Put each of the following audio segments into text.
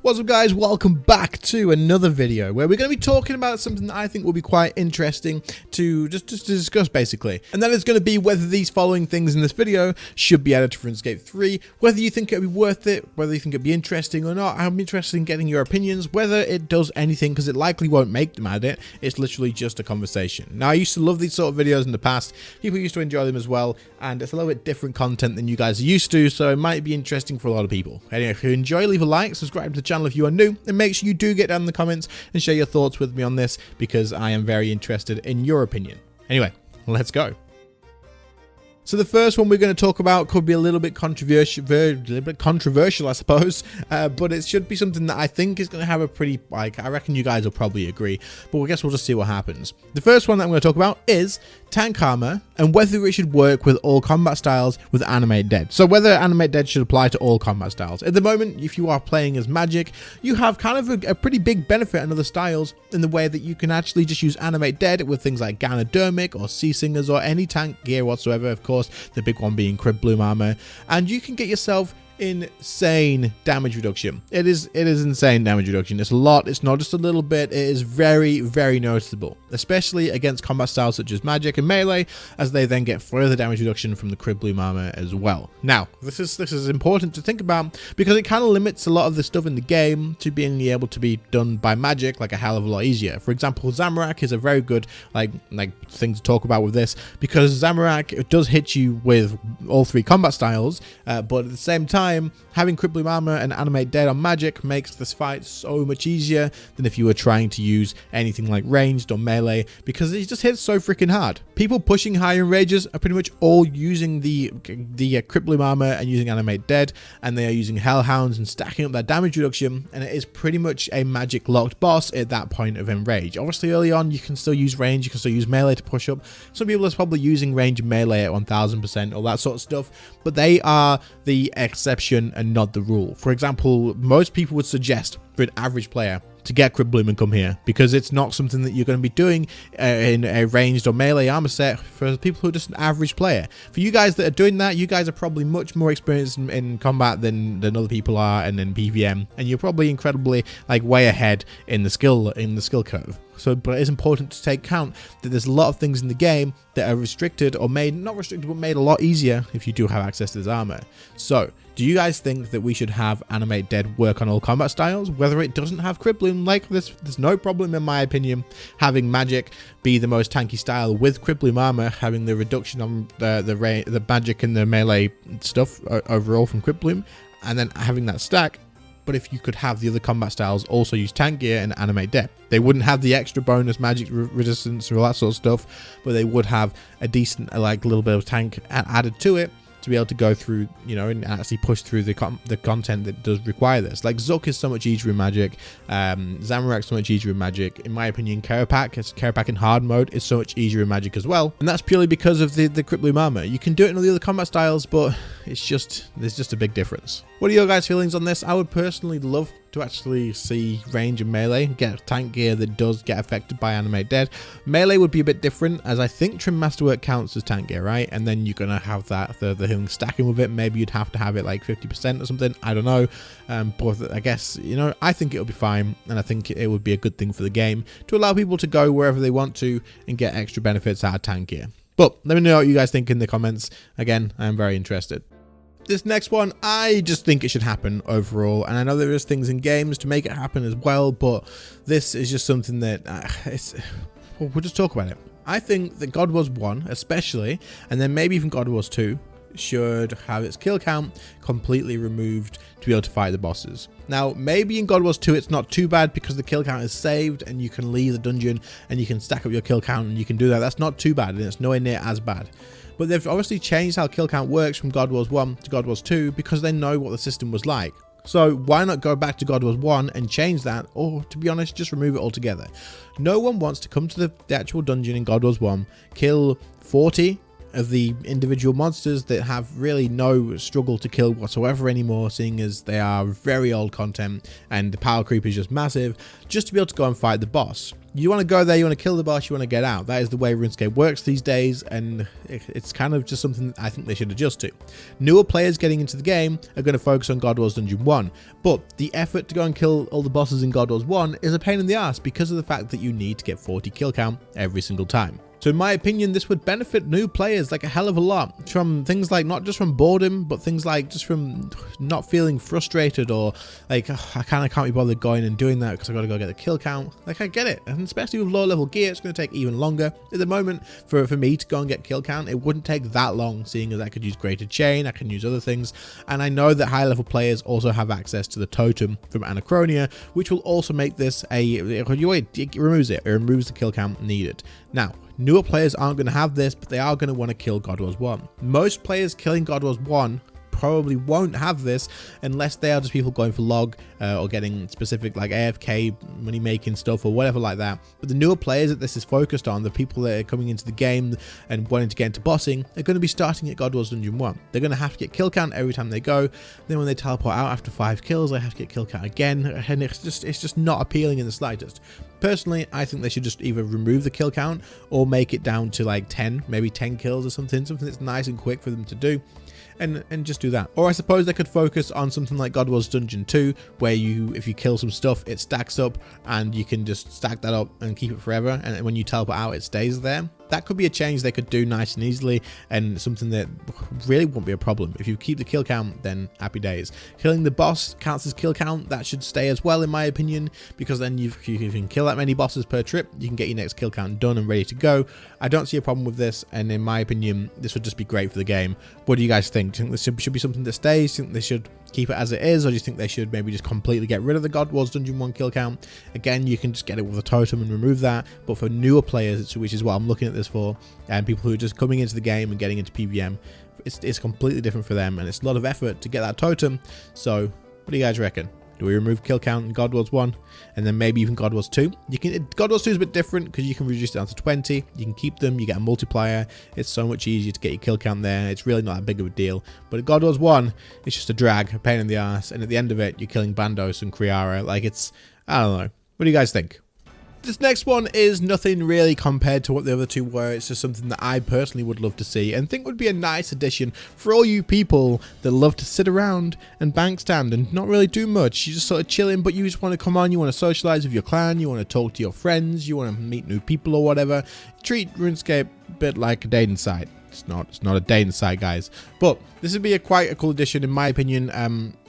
What's up guys, welcome back to another video where we're going to be talking about something that I think will be quite interesting to just discuss basically. And that is going to be whether these following things in this video should be added to RuneScape 3, whether you think it would be worth it, whether you think it'd be interesting or not. I'm interested in getting your opinions, whether it does anything, because it likely won't make them add it. It's literally just a conversation. Now I used to love these sort of videos in the past, people used to enjoy them as well, and it's a little bit different content than you guys are used to, so it might be interesting for a lot of people. Anyway, if you enjoy, leave a like, subscribe to the channel if you are new, and make sure you do get down in the comments and share your thoughts with me on this, because I am very interested in your opinion. Anyway, let's go. So the first one we're going to talk about could be a little bit controversial, I suppose, but it should be something that I think is going to have a pretty, I reckon you guys will probably agree, but I guess we'll just see what happens. The first one that I'm going to talk about is tank armor and whether it should work with all combat styles with Animate Dead. So whether Animate Dead should apply to all combat styles. At the moment, if you are playing as Magic, you have kind of a pretty big benefit in other styles in the way that you can actually just use Animate Dead with things like Ganodermic or Sea Singers or any tank gear whatsoever, of course, the big one being Crib Bloom armor, and you can get yourself insane damage reduction. It is insane damage reduction. It's a lot. It's not just a little bit. It is very, very noticeable, especially against combat styles such as Magic and Melee, as they then get further damage reduction from the Crib Bloom armor as well. Now, this is important to think about because it kind of limits a lot of the stuff in the game to being able to be done by Magic like a hell of a lot easier. For example, Zamorak is a very good like thing to talk about with this, because Zamorak does hit you with all three combat styles, but at the same time, having Crib Bloom armor and Animate Dead on Magic makes this fight so much easier than if you were trying to use anything like ranged or melee, because it just hits so freaking hard. People pushing higher rages are pretty much all using the Crib Bloom armor and using Animate Dead, and they are using Hellhounds and stacking up their damage reduction, and it is pretty much a Magic locked boss at that point of enrage. Obviously early on you can still use range, you can still use melee to push up. Some people are probably using range and melee at 1000%, all that sort of stuff, but they are the exception and not the rule. For example, most people would suggest for an average player to get Crib Bloom and come here, because it's not something that you're going to be doing in a ranged or melee armor set for people who are just an average player. For you guys that are doing that, you guys are probably much more experienced in combat than other people are, and in PvM, and you're probably incredibly like way ahead in the skill curve. So, but it's important to take count that there's a lot of things in the game that are restricted or made, not restricted, but made a lot easier if you do have access to this armor. So, do you guys think that we should have Animate Dead work on all combat styles, whether it doesn't have Crib Bloom? Like this, there's no problem in my opinion having Magic be the most tanky style with Crib Bloom armor, having the reduction on the Magic and the melee stuff overall from Crib Bloom, and then having that stack. But if you could have the other combat styles also use tank gear and Animate Dead, they wouldn't have the extra bonus Magic resistance or all that sort of stuff, but they would have a decent like little bit of tank added to it to be able to go through, you know, and actually push through the content that does require this. Like Zook is so much easier in Magic, Zamorak so much easier in Magic. In my opinion, Karapak in hard mode is so much easier in Magic as well, and that's purely because of the Crib Bloom armor. You can do it in all the other combat styles, but it's just, there's just a big difference. What are your guys' feelings on this? I would personally love to actually see range and melee get tank gear that does get affected by Animate Dead. Melee would be a bit different, as I think Trim Masterwork counts as tank gear, right? And then you're gonna have that the healing stacking with it. Maybe you'd have to have it like 50% or something, I don't know, but I guess, you know, I think it'll be fine, and I think it would be a good thing for the game to allow people to go wherever they want to and get extra benefits out of tank gear. But let me know what you guys think in the comments. Again, I am very interested. This next one, I just think it should happen overall, and I know there is things in games to make it happen as well, but this is just something that we'll just talk about it. I think that God Wars 1 especially, and then maybe even God Wars 2, should have its kill count completely removed to be able to fight the bosses. Now, maybe in God Wars 2 it's not too bad because the kill count is saved and you can leave the dungeon and you can stack up your kill count and you can do that. That's not too bad, and it's nowhere near as bad. But they've obviously changed how kill count works from God Wars 1 to God Wars 2 because they know what the system was like. So why not go back to God Wars 1 and change that, or to be honest, just remove it altogether. No one wants to come to the actual dungeon in God Wars 1, kill 40 of the individual monsters that have really no struggle to kill whatsoever anymore, seeing as they are very old content and the power creep is just massive, just to be able to go and fight the boss. You want to go there, you want to kill the boss, you want to get out. That is the way RuneScape works these days, and it's kind of just something I think they should adjust to. Newer players getting into the game are going to focus on God Wars Dungeon 1, but the effort to go and kill all the bosses in God Wars 1 is a pain in the ass because of the fact that you need to get 40 kill count every single time. So in my opinion, this would benefit new players like a hell of a lot from things like not just from boredom, but things like just from not feeling frustrated or like, oh, I can't be bothered going and doing that because I got to go get the kill count. Like, I get it. And especially with low level gear, it's going to take even longer. At the moment, for me to go and get kill count, it wouldn't take that long, seeing as I could use Greater Chain, I can use other things. And I know that high level players also have access to the totem from Anachronia, which will also make this it removes the kill count needed. Now, newer players aren't going to have this, but they are going to want to kill God Wars 1. Most players killing God Wars 1 probably won't have this unless they are just people going for log or getting specific like AFK money making stuff or whatever like that. But the newer players that this is focused on, the people that are coming into the game and wanting to get into bossing, are going to be starting at God Wars Dungeon 1. They're going to have to get kill count every time they go. Then when they teleport out after 5 kills, they have to get kill count again, and it's just not appealing in the slightest. Personally, I think they should just either remove the kill count or make it down to like 10, maybe 10 kills or something that's nice and quick for them to do. And just do that. Or I suppose they could focus on something like God Wars Dungeon 2, where if you kill some stuff, it stacks up and you can just stack that up and keep it forever, and when you teleport out, it stays there. That could be a change they could do nice and easily, and something that really won't be a problem. If you keep the kill count, then happy days. Killing the boss counts as kill count. That should stay as well, in my opinion, because then if you can kill that many bosses per trip, you can get your next kill count done and ready to go. I don't see a problem with this, and in my opinion, this would just be great for the game. What do you guys think? Do you think this should be something that stays? Do you think they should keep it as it is, or do you think they should maybe just completely get rid of the God Wars Dungeon 1 kill count? Again, you can just get it with a totem and remove that, but for newer players, which is what I'm looking at this for, and people who are just coming into the game and getting into PVM, it's completely different for them, and it's a lot of effort to get that totem. So what do you guys reckon? Do we remove kill count in God Wars 1 and then maybe even God Wars 2? God Wars 2 is a bit different because you can reduce it down to 20. You can keep them, you get a multiplier. It's so much easier to get your kill count there. It's really not that big of a deal. But at God Wars 1, it's just a drag, a pain in the ass, and at the end of it, you're killing Bandos and Kriara. Like, I don't know. What do you guys think? This next one is nothing really compared to what the other two were. It's just something that I personally would love to see and think would be a nice addition for all you people that love to sit around and bank stand and not really do much. You're just sort of chilling, but you just want to come on, you want to socialize with your clan, you want to talk to your friends, you want to meet new people or whatever. Treat RuneScape a bit like a dating site. It's not a dating site, guys. But this would be quite a cool addition, in my opinion,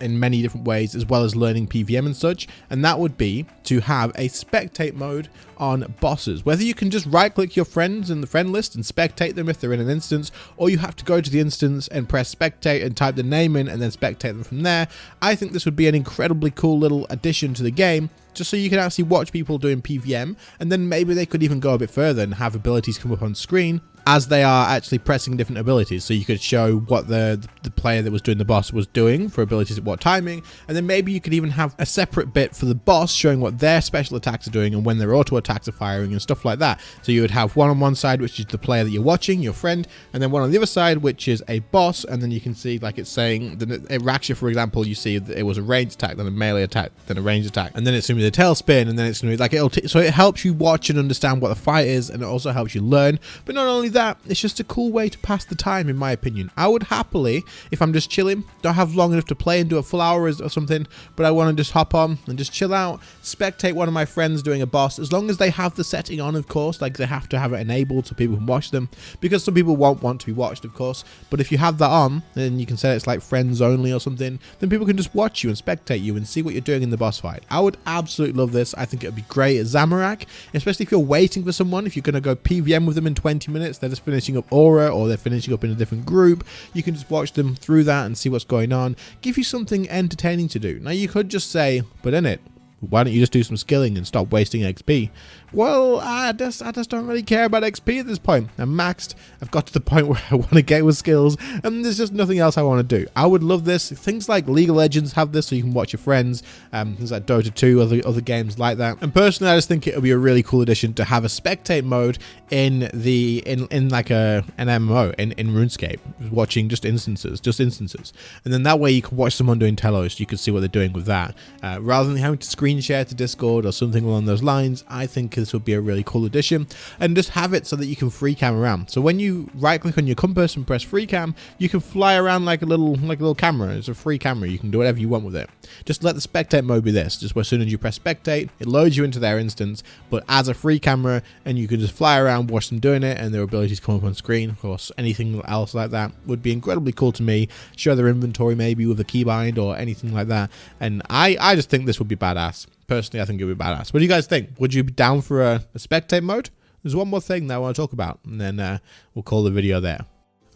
in many different ways, as well as learning PVM and such. And that would be to have a spectate mode on bosses. Whether you can just right-click your friends in the friend list and spectate them if they're in an instance, or you have to go to the instance and press spectate and type the name in and then spectate them from there. I think this would be an incredibly cool little addition to the game, just so you can actually watch people doing PVM, and then maybe they could even go a bit further and have abilities come up on screen as they are actually pressing different abilities. So you could show what the player that was doing the boss was doing for abilities at what timing, and then maybe you could even have a separate bit for the boss showing what their special attacks are doing and when their auto attacks are firing and stuff like that. So you would have one on one side, which is the player that you're watching, your friend, and then one on the other side, which is a boss, and then you can see like it's saying that it racks you, for example, you see that it was a ranged attack, then a melee attack, then a ranged attack, and then it's going to be the tailspin, and then it's going to be like so it helps you watch and understand what the fight is, and it also helps you learn. But not only that, it's just a cool way to pass the time, in my opinion. I would happily, if I'm just chilling, don't have long enough to play and do a full hour or something, but I want to just hop on and just chill out, spectate one of my friends doing a boss, as long as they have the setting on, of course. Like, they have to have it enabled so people can watch them, because some people won't want to be watched, of course. But if you have that on, then you can set it's like friends only or something, then people can just watch you and spectate you and see what you're doing in the boss fight. I would absolutely love this. I think it would be great at Zamorak, especially if you're waiting for someone. If you're going to go PVM with them in 20 minutes, they're just finishing up Aura or they're finishing up in a different group, you can just watch them through that and see what's going on. Give you something entertaining to do. Now, you could just say, but in it, why don't you just do some skilling and stop wasting XP? Well, I just don't really care about XP at this point. I'm maxed. I've got to the point where I want to get with skills, and there's just nothing else I want to do. I would love this. Things like League of Legends have this, so you can watch your friends. Things like Dota 2, other games like that. And personally, I just think it would be a really cool addition to have a spectate mode in like an MMO in RuneScape, watching just instances, and then that way you can watch someone doing telos. You can see what they're doing with that, rather than having to screen screen share to Discord or something along those lines, I think this would be a really cool addition. And just have it so that you can free cam around. So when you right click on your compass and press free cam, you can fly around like a little camera. It's a free camera. You can do whatever you want with it. Just let the spectate mode be this. Just as soon as you press spectate, it loads you into their instance, but as a free camera, and you can just fly around, watch them doing it, and their abilities come up on screen. Of course, anything else like that would be incredibly cool to me. Show their inventory maybe with a keybind or anything like that. And I just think this would be badass. Personally, I think it would be badass. What do you guys think? Would you be down for a spectate mode? There's one more thing that I want to talk about, and then we'll call the video there.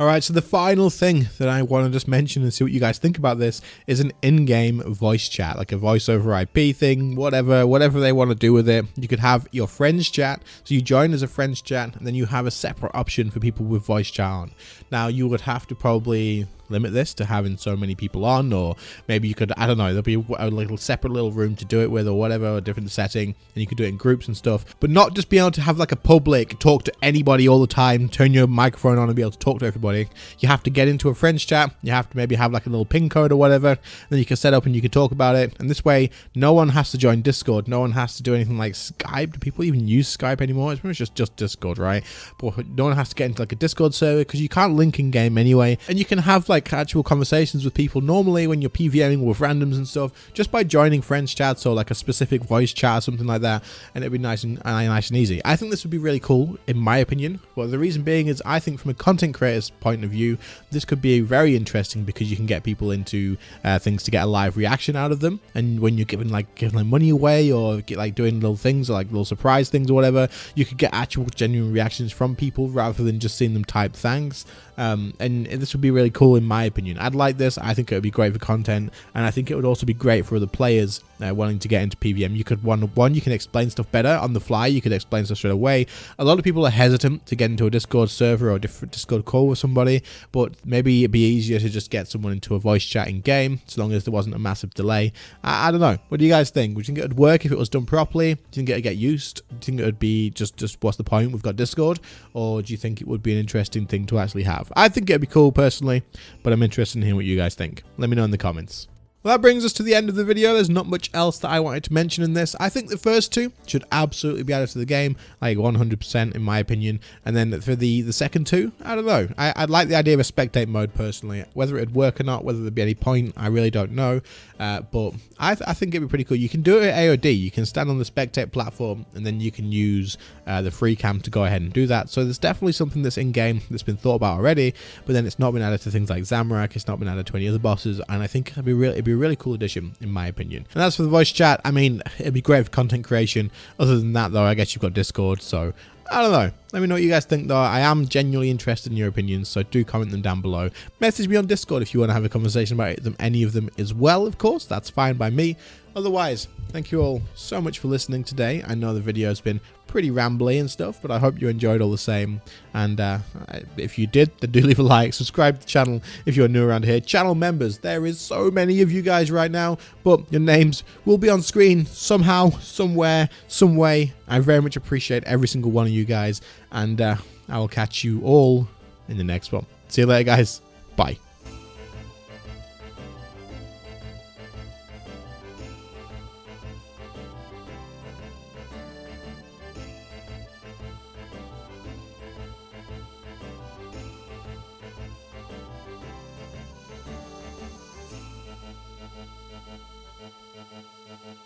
Alright, so the final thing that I want to just mention and see what you guys think about this is an in-game voice chat, like a voice over IP thing, whatever they want to do with it. You could have your friends chat, so you join as a friends chat, and then you have a separate option for people with voice chat on. Now, you would have to probably limit this to having so many people on, or maybe you could, I don't know, there'll be a little separate little room to do it with or whatever, a different setting, and you could do it in groups and stuff, but not just be able to have like a public talk to anybody all the time, turn your microphone on and be able to talk to everybody. You have to get into a friends chat, you have to maybe have like a little pin code or whatever, then you can set up and you can talk about it, and this way no one has to join Discord, no one has to do anything like Skype. Do people even use Skype anymore? It's pretty much just Discord, right? But no one has to get into like a Discord server because you can't link in game anyway, and you can have like actual conversations with people normally when you're PVMing with randoms and stuff just by joining friends chats or like a specific voice chat or something like that, and it'd be nice and easy. I think this would be really cool in my opinion. Well, the reason being is I think from a content creator's point of view, this could be very interesting because you can get people into things to get a live reaction out of them, and when you're giving them money away or like doing little things or like little surprise things or whatever, you could get actual genuine reactions from people rather than just seeing them type thanks. And this would be really cool in my opinion. I'd like this. I think it would be great for content, and I think it would also be great for other players wanting to get into PVM. You could you can explain stuff better on the fly. You could explain stuff straight away. A lot of people are hesitant to get into a Discord server or a different Discord call with somebody, but maybe it'd be easier to just get someone into a voice chat in game, as long as there wasn't a massive delay. I don't know. What do you guys think? Would you think it would work if it was done properly? Do you think it'd get used? Do you think it would be just what's the point? We've got Discord, or do you think it would be an interesting thing to actually have? I think it'd be cool personally, but I'm interested in hearing what you guys think. Let me know in the comments. Well, that brings us to the end of the video. There's not much else that I wanted to mention in this. I think the first two should absolutely be added to the game, like 100% in my opinion. And then for the second two, I don't know. I'd like the idea of a spectate mode personally. Whether it'd work or not, whether there'd be any point, I really don't know. But I think it'd be pretty cool. You can do it at AOD. You can stand on the spectate platform, and then you can use the free cam to go ahead and do that. So there's definitely something that's in game that's been thought about already, but then it's not been added to things like Zamorak. It's not been added to any other bosses, and I think it'd be a really cool addition in my opinion. And as for the voice chat, I mean, it'd be great for content creation. Other than that though, I guess you've got Discord, so I don't know. Let me know what you guys think though. I am genuinely interested in your opinions, so do comment them down below. Message me on Discord if you want to have a conversation about any of them as well, of course. That's fine by me. Otherwise, thank you all so much for listening today. I know the video has been pretty rambly and stuff, but I hope you enjoyed all the same. And if you did, then do leave a like, subscribe to the channel if you're new around here. Channel members, there is so many of you guys right now, but your names will be on screen somehow, somewhere, some way. I very much appreciate every single one of you guys, and I will catch you all in the next one. See you later, guys. Bye.